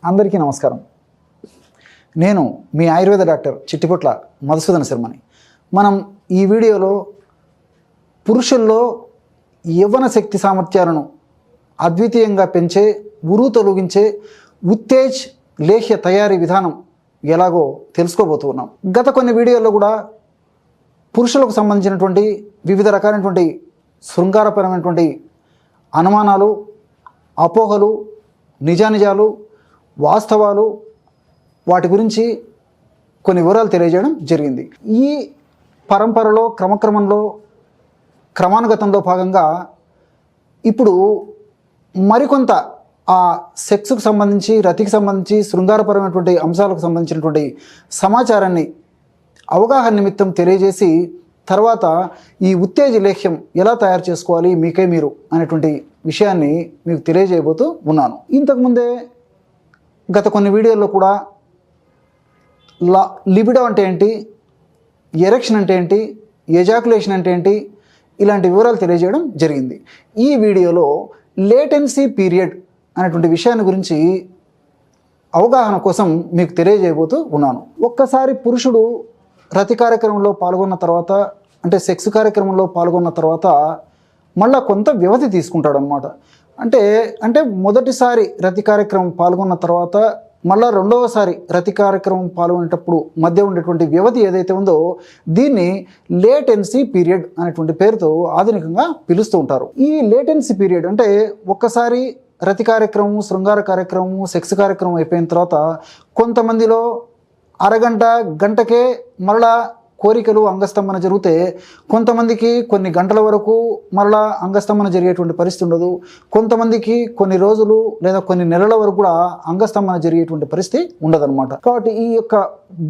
అందరికీ నమస్కారం. నేను మీ ఆయుర్వేద డాక్టర్ చిట్టిపొట్ల మధుసూదన శర్మని. మనం ఈ వీడియోలో పురుషుల్లో యవ్వన శక్తి సామర్థ్యాలను అద్వితీయంగా పెంచే, ఉరు తొలగించే ఉత్తేజ్ లేహ్య తయారీ విధానం ఎలాగో తెలుసుకోబోతున్నాం. గత కొన్ని వీడియోల్లో కూడా పురుషులకు సంబంధించినటువంటి వివిధ రకాలైనటువంటి శృంగారపరమైనటువంటి అనుమానాలు, అపోహలు, నిజానిజాలు, వాస్తవాలు, వాటి గురించి కొన్ని వివరాలు తెలియజేయడం జరిగింది. ఈ పరంపరలో క్రమానుగతంలో భాగంగా ఇప్పుడు మరికొంత ఆ సెక్స్కు సంబంధించి, రతికి సంబంధించి, శృంగారపరమైనటువంటి అంశాలకు సంబంధించినటువంటి సమాచారాన్ని అవగాహన నిమిత్తం తెలియజేసి తర్వాత ఈ ఉత్తేజ లేహ్యం ఎలా తయారు చేసుకోవాలి మీకే మీరు అనేటువంటి విషయాన్ని మీకు తెలియజేయబోతూ ఉన్నాను. ఇంతకుముందే గత కొన్ని వీడియోల్లో కూడా లిబిడో అంటే ఏంటి, ఎరెక్షన్ అంటే ఏంటి, ఎజాకులేషన్ అంటే ఏంటి, ఇలాంటి వివరాలు తెలియజేయడం జరిగింది. ఈ వీడియోలో లేటెన్సీ పీరియడ్ అనేటువంటి విషయాన్ని గురించి అవగాహన కోసం మీకు తెలియజేయబోతూ ఉన్నాను. ఒక్కసారి పురుషుడు రతి కార్యక్రమంలో పాల్గొన్న తర్వాత, అంటే సెక్స్ కార్యక్రమంలో పాల్గొన్న తర్వాత మళ్ళీ కొంత వ్యవధి తీసుకుంటాడు అనమాట. అంటే మొదటిసారి రతి కార్యక్రమం పాల్గొన్న తర్వాత మళ్ళీ రెండవసారి రతి కార్యక్రమం పాల్గొనేటప్పుడు మధ్య ఉండేటువంటి వ్యవధి ఏదైతే ఉందో దీన్ని లేటెన్సీ పీరియడ్ అనేటువంటి పేరుతో ఆధునికంగా పిలుస్తూ ఉంటారు. ఈ లేటెన్సీ పీరియడ్ అంటే ఒక్కసారి రతి కార్యక్రమం, శృంగార కార్యక్రమం, సెక్స్ కార్యక్రమం అయిపోయిన తర్వాత కొంతమందిలో అరగంట, గంటకే మరలా కోరికలు అంగస్తంభన జరిగితే, కొంతమందికి కొన్ని గంటల వరకు మరలా అంగస్తంభన జరిగేటువంటి పరిస్థితి ఉండదు. కొంతమందికి కొన్ని రోజులు లేదా కొన్ని నెలల వరకు కూడా అంగస్తంభన జరిగేటువంటి పరిస్థితి ఉండదన్నమాట. కాబట్టి ఈ యొక్క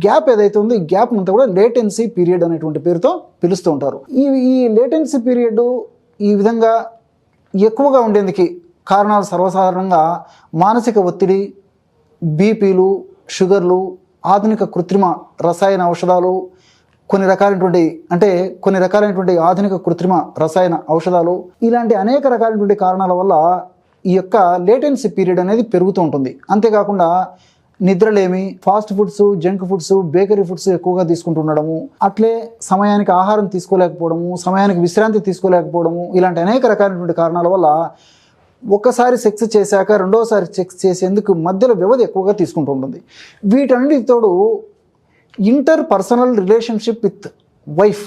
గ్యాప్ ఏదైతే ఉందో ఈ గ్యాప్ అంతా కూడా లేటెన్సీ పీరియడ్ అనేటువంటి పేరుతో పిలుస్తూ ఉంటారు. ఈ లేటెన్సీ పీరియడ్ ఈ విధంగా ఎక్కువగా ఉండేందుకు కారణాలు సర్వసాధారణంగా మానసిక ఒత్తిడి, బీపీలు, షుగర్లు, ఆధునిక కృత్రిమ రసాయన ఔషధాలు, కొన్ని రకాలైనటువంటి ఆధునిక కృత్రిమ రసాయన ఔషధాలు, ఇలాంటి అనేక రకాలైనటువంటి కారణాల వల్ల ఈ యొక్క లేటెన్సీ పీరియడ్ అనేది పెరుగుతూ ఉంటుంది. అంతేకాకుండా నిద్రలేమి, fast foods, junk foods, bakery foods ఎక్కువగా తీసుకుంటుండడము, అట్లే సమయానికి ఆహారం తీసుకోలేకపోవడము, సమయానికి విశ్రాంతి తీసుకోలేకపోవడము, ఇలాంటి అనేక రకాలైనటువంటి కారణాల వల్ల ఒక్కసారి సెక్స్ చేశాక రెండోసారి సెక్స్ చేసేందుకు మధ్యలో వ్యవధి ఎక్కువగా తీసుకుంటూ ఉంటుంది. వీటన్నిటితోడు interpersonal relationship with wife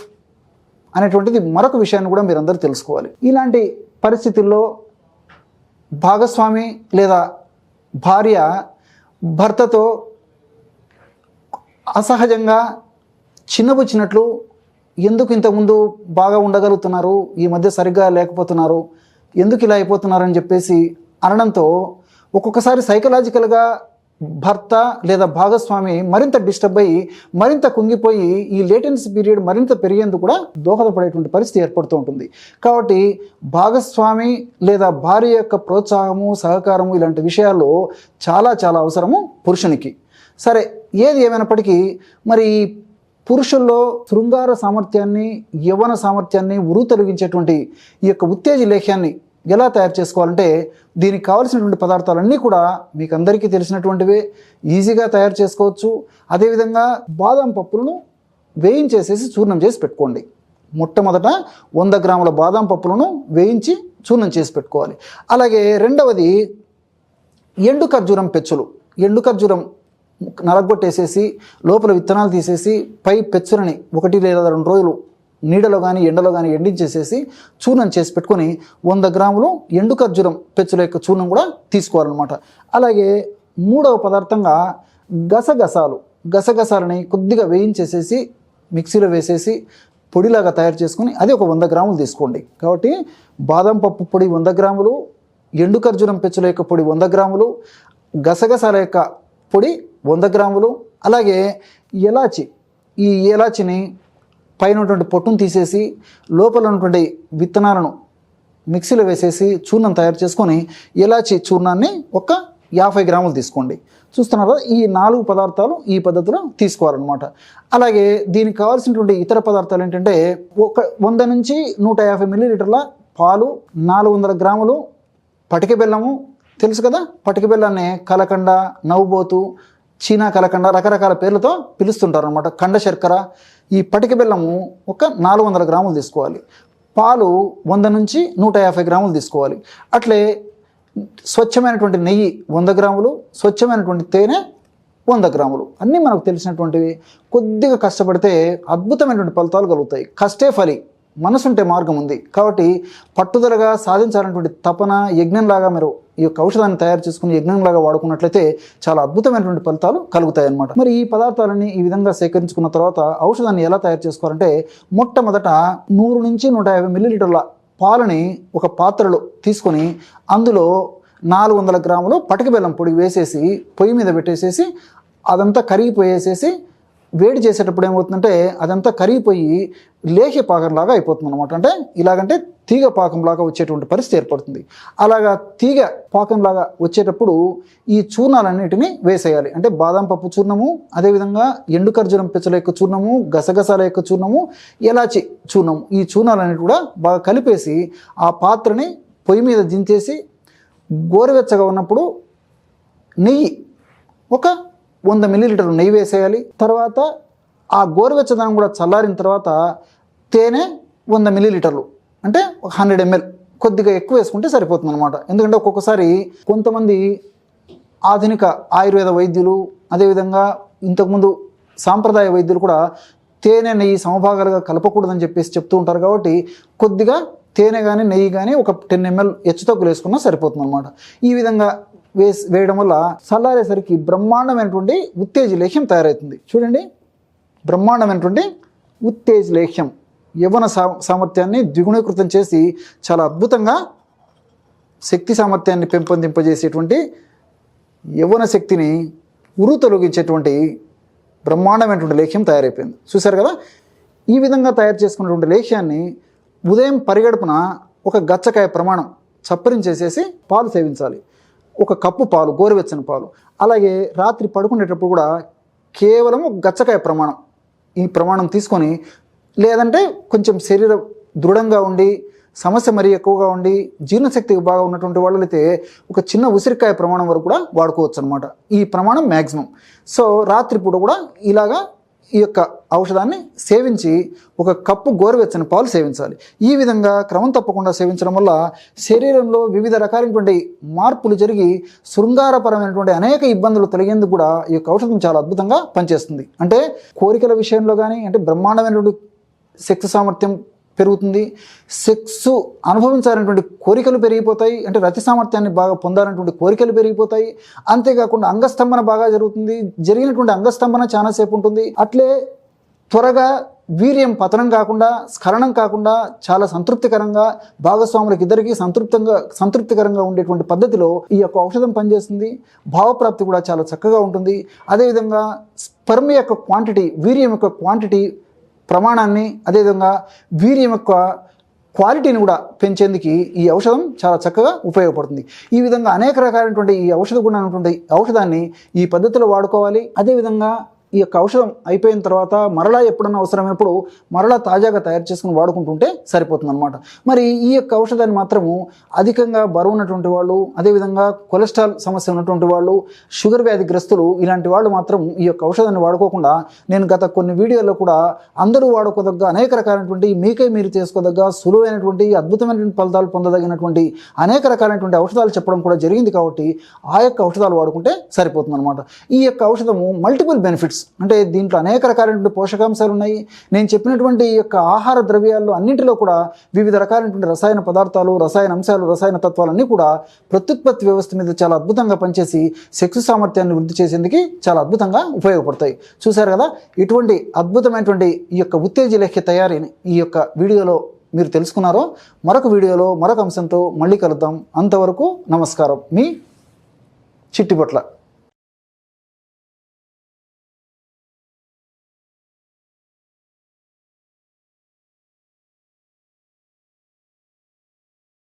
అనేటువంటిది మరొక విషయాన్ని కూడా మీరందరూ తెలుసుకోవాలి. ఇలాంటి పరిస్థితుల్లో భాగస్వామి లేదా భార్య భర్తతో అసహజంగా చిన్నబుచ్చినట్లు, ఎందుకు ఇంతకుముందు బాగా ఉండగలుగుతున్నారు, ఈ మధ్య సరిగ్గా లేకపోతున్నారు, ఎందుకు ఇలా అయిపోతున్నారని చెప్పేసి అనడంతో ఒక్కొక్కసారి సైకలాజికల్గా భర్త లేదా భాగస్వామి మరింత డిస్టర్బ్ అయ్యి, మరింత కుంగిపోయి ఈ లేటెన్సీ పీరియడ్ మరింత పెరిగేందుకు కూడా దోహదపడేటువంటి పరిస్థితి ఏర్పడుతూ ఉంటుంది. కాబట్టి భాగస్వామి లేదా భార్య యొక్క ప్రోత్సాహము, సహకారము ఇలాంటి విషయాల్లో చాలా చాలా అవసరము పురుషునికి. సరే, ఏది ఏమైనప్పటికీ మరి పురుషుల్లో శృంగార సామర్థ్యాన్ని, యవ్వన సామర్థ్యాన్ని ఉరు తొలగించేటువంటి ఈ యొక్క ఉత్తేజ లేహ్యాన్ని ఎలా తయారు చేసుకోవాలంటే దీనికి కావాల్సినటువంటి పదార్థాలన్నీ కూడా మీకు అందరికీ తెలిసినటువంటివే, ఈజీగా తయారు చేసుకోవచ్చు. అదేవిధంగా బాదం పప్పులను వేయించేసేసి చూర్ణం చేసి పెట్టుకోండి. మొట్టమొదట 100 గ్రాముల బాదం పప్పులను వేయించి చూర్ణం చేసి పెట్టుకోవాలి. అలాగే రెండవది ఎండు ఖర్జూరం పెచ్చులు. ఎండు ఖర్జూరం నలగొట్టేసేసి లోపల విత్తనాలు తీసేసి పై పెచ్చులని 1 లేదా 2 రోజులు నీడలో కానీ ఎండలో కానీ ఎండించేసేసి చూర్ణం చేసి పెట్టుకొని 100 గ్రాములు ఎండు ఖర్జూరం పెచ్చుల యొక్క చూర్ణం కూడా తీసుకోవాలన్నమాట. అలాగే మూడవ పదార్థంగా గసగసాలని కొద్దిగా వేయించేసేసి మిక్సీలో వేసేసి పొడిలాగా తయారు చేసుకొని అది ఒక 100 గ్రాములు తీసుకోండి. కాబట్టి బాదం పప్పు పొడి 100 గ్రాములు, ఎండు ఖర్జూరం పెచ్చుల యొక్క పొడి 100 గ్రాములు, గసగసాల యొక్క పొడి 100 గ్రాములు, అలాగే ఎలాచి. ఈ ఎలాచిని పైన ఉన్నటువంటి పొట్టును తీసేసి లోపల ఉన్నటువంటి విత్తనాలను మిక్సీలో వేసేసి చూర్ణం తయారు చేసుకొని ఎలాచి చూర్ణాన్ని ఒక 50 గ్రాములు తీసుకోండి. చూస్తున్నారా, ఈ 4 పదార్థాలు ఈ పద్ధతిలో తీసుకోవాలన్నమాట. అలాగే దీనికి కావాల్సినటువంటి ఇతర పదార్థాలు ఏంటంటే 100 నుంచి 150 మిల్లీలీటర్ల పాలు, 400 గ్రాములు పటిక బెల్లము, తెలుసు కదా, పటిక బెల్లాన్ని కలకండ, నవ్వుబోతు, చీనా కలకండ రకరకాల పేర్లతో పిలుస్తుంటారు అనమాట. కండ శర్కర. ఈ పటిక బెల్లము ఒక 400 గ్రాములు తీసుకోవాలి. పాలు 100 నుంచి 150 గ్రాములు తీసుకోవాలి. అట్లే స్వచ్ఛమైనటువంటి నెయ్యి 100 గ్రాములు, స్వచ్ఛమైనటువంటి తేనె 100 గ్రాములు. అన్నీ మనకు తెలిసినటువంటివి. కొద్దిగా కష్టపడితే అద్భుతమైనటువంటి ఫలితాలు కలుగుతాయి. కష్టే ఫలి, మనసుంటే మార్గం ఉంది. కాబట్టి పట్టుదలగా సాధించాలనేటువంటి తపన, యజ్ఞంలాగా మీరు ఈ యొక్క ఔషధాన్ని తయారు చేసుకుని యజ్ఞంలాగా వాడుకున్నట్లయితే చాలా అద్భుతమైనటువంటి ఫలితాలు కలుగుతాయి అన్నమాట. మరి ఈ పదార్థాలని ఈ విధంగా సేకరించుకున్న తర్వాత ఔషధాన్ని ఎలా తయారు చేసుకోవాలంటే, మొట్టమొదట 100 నుంచి 150 మిల్లీలీటర్ల పాలని ఒక పాత్రలో తీసుకొని అందులో 400 గ్రాములు పటిక బెల్లం పొడి వేసేసి పొయ్యి మీద పెట్టేసేసి అదంతా కరిగిపోయేసేసి వేడి చేసేటప్పుడు ఏమవుతుందంటే అదంతా కరిగిపోయి లేహ్య పాకంలాగా అయిపోతుంది అనమాట. అంటే ఇలాగంటే తీగ పాకంలాగా వచ్చేటువంటి పరిస్థితి ఏర్పడుతుంది. అలాగా తీగ పాకంలాగా వచ్చేటప్పుడు ఈ చూర్ణాలన్నిటిని వేసేయాలి. అంటే బాదం పప్పు చూర్ణము, అదేవిధంగా ఎండు ఖర్జూరం పెచ్చల యొక్క చూర్ణము, గసగసాల యొక్క చూర్ణము, ఎలాచి చూర్ణము, ఈ చూర్ణాలన్నిటి కూడా బాగా కలిపేసి ఆ పాత్రని పొయ్యి మీద దించేసి గోరువెచ్చగా ఉన్నప్పుడు నెయ్యి ఒక 100 మిల్లీలీటర్లు నెయ్యి వేసేయాలి. తర్వాత ఆ గోరువెచ్చదనం కూడా చల్లారిన తర్వాత తేనె 100 మిల్లీలీటర్లు అంటే 100 ml కొద్దిగా ఎక్కువ వేసుకుంటే సరిపోతుంది అనమాట. ఎందుకంటే ఒక్కొక్కసారి కొంతమంది ఆధునిక ఆయుర్వేద వైద్యులు, అదేవిధంగా ఇంతకుముందు సాంప్రదాయ వైద్యులు కూడా తేనె నెయ్యి సమభాగాలుగా కలపకూడదని చెప్పేసి చెప్తూ ఉంటారు. కాబట్టి కొద్దిగా తేనె కానీ నెయ్యి కానీ ఒక 10 ml హెచ్చు తగ్గులు వేసుకున్నా సరిపోతుంది అనమాట. ఈ విధంగా వేయడం వల్ల చల్లారేసరికి బ్రహ్మాండమైనటువంటి ఉత్తేజ లేహ్యం తయారవుతుంది. చూడండి, బ్రహ్మాండమైనటువంటి ఉత్తేజ లేహ్యం యవ్వన సామర్థ్యాన్ని ద్విగుణీకృతం చేసి చాలా అద్భుతంగా శక్తి సామర్థ్యాన్ని పెంపొందింపజేసేటువంటి, యవ్వన శక్తిని తొలగించేటువంటి బ్రహ్మాండమైనటువంటి లేహ్యం తయారైపోయింది. చూశారు కదా. ఈ విధంగా తయారు చేసుకున్నటువంటి లేహ్యాన్ని ఉదయం పరిగడుపున ఒక గచ్చకాయ ప్రమాణం చప్పరించేసేసి పాలు సేవించాలి. ఒక కప్పు పాలు, గోరువెచ్చని పాలు. అలాగే రాత్రి పడుకునేటప్పుడు కూడా కేవలం గచ్చకాయ ప్రమాణం, ఈ ప్రమాణం తీసుకొని, లేదంటే కొంచెం శరీరం దృఢంగా ఉండి సమస్య మరీ ఎక్కువగా ఉండి జీర్ణశక్తికి బాగా ఉన్నటువంటి వాళ్ళైతే ఒక చిన్న ఉసిరికాయ ప్రమాణం వరకు కూడా వాడుకోవచ్చు అనమాట. ఈ ప్రమాణం మ్యాక్సిమం. సో రాత్రిపూట కూడా ఇలాగా ఈ యొక్క ఔషధాన్ని సేవించి ఒక కప్పు గోరువెచ్చని పాలు సేవించాలి. ఈ విధంగా క్రమం తప్పకుండా సేవించడం వల్ల శరీరంలో వివిధ రకాలైనటువంటి మార్పులు జరిగి శృంగారపరమైనటువంటి అనేక ఇబ్బందులు తొలగేందుకు కూడా ఈ యొక్క ఔషధం చాలా అద్భుతంగా పనిచేస్తుంది. అంటే కోరికల విషయంలో కానీ, అంటే బ్రహ్మాండమైనటువంటి శక్తి సామర్థ్యం పెరుగుతుంది. సెక్స్ అనుభవించాలనేటువంటి కోరికలు పెరిగిపోతాయి. అంటే రతి సామర్థ్యాన్ని బాగా పొందాలనేటువంటి కోరికలు పెరిగిపోతాయి. అంతేకాకుండా అంగస్తంభన బాగా జరుగుతుంది. జరిగినటువంటి అంగస్తంభన చాలాసేపు ఉంటుంది. అట్లే త్వరగా వీర్యం పతనం కాకుండా, స్ఖలనం కాకుండా చాలా సంతృప్తికరంగా భాగస్వాములకు ఇద్దరికీ సంతృప్తికరంగా ఉండేటువంటి పద్ధతిలో ఈ యొక్క ఔషధం పనిచేస్తుంది. భావప్రాప్తి కూడా చాలా చక్కగా ఉంటుంది. అదేవిధంగా స్పెర్మ్ యొక్క క్వాంటిటీ, వీర్యం యొక్క క్వాంటిటీ ప్రమాణాన్ని, అదేవిధంగా వీర్యం యొక్క క్వాలిటీని కూడా పెంచేందుకు ఈ ఔషధం చాలా చక్కగా ఉపయోగపడుతుంది. ఈ విధంగా అనేక రకాలైనటువంటి ఈ ఔషధ గుణమైనటువంటి ఔషధాన్ని ఈ పద్ధతిలో వాడుకోవాలి. అదేవిధంగా ఈ యొక్క ఔషధం అయిపోయిన తర్వాత మరలా ఎప్పుడన్నా అవసరమైనప్పుడు మరలా తాజాగా తయారు చేసుకుని వాడుకుంటుంటే సరిపోతుంది అనమాట. మరి ఈ యొక్క ఔషధాన్ని మాత్రము అధికంగా బరువు ఉన్నటువంటి వాళ్ళు, అదేవిధంగా కొలెస్ట్రాల్ సమస్య ఉన్నటువంటి వాళ్ళు, షుగర్ వ్యాధిగ్రస్తులు, ఇలాంటి వాళ్ళు మాత్రం ఈ యొక్క ఔషధాన్ని వాడుకోకుండా, నేను గత కొన్ని వీడియోల్లో కూడా అందరూ వాడుకోదగ్గ అనేక రకాలైనటువంటి మీకే మీరు చేసుకోదగ్గ సులువైనటువంటి అద్భుతమైనటువంటి ఫలితాలు పొందదగినటువంటి అనేక రకాలైనటువంటి ఔషధాలు చెప్పడం కూడా జరిగింది. కాబట్టి ఆ యొక్క ఔషధాలు వాడుకుంటే సరిపోతుంది అనమాట. ఈ యొక్క ఔషధము మల్టిపుల్ బెనిఫిట్స్, అంటే దీంట్లో అనేక రకాలైనటువంటి పోషకాంశాలు ఉన్నాయి. నేను చెప్పినటువంటి ఈ యొక్క ఆహార ద్రవ్యాల్లో అన్నింటిలో కూడా వివిధ రకాలైనటువంటి రసాయన పదార్థాలు, రసాయన అంశాలు, రసాయన తత్వాలన్నీ కూడా ప్రత్యుత్పత్తి వ్యవస్థ మీద చాలా అద్భుతంగా పనిచేసి శక్తి సామర్థ్యాన్ని వృద్ధి చేసేందుకు చాలా అద్భుతంగా ఉపయోగపడతాయి. చూశారు కదా. ఇటువంటి అద్భుతమైనటువంటి ఈ యొక్క ఉత్తేజ లేఖ్య తయారీని ఈ యొక్క వీడియోలో మీరు తెలుసుకున్నారో. మరొక వీడియోలో మరొక అంశంతో మళ్ళీ కలుద్దాం. అంతవరకు నమస్కారం. మీ చిట్టిపట్ల.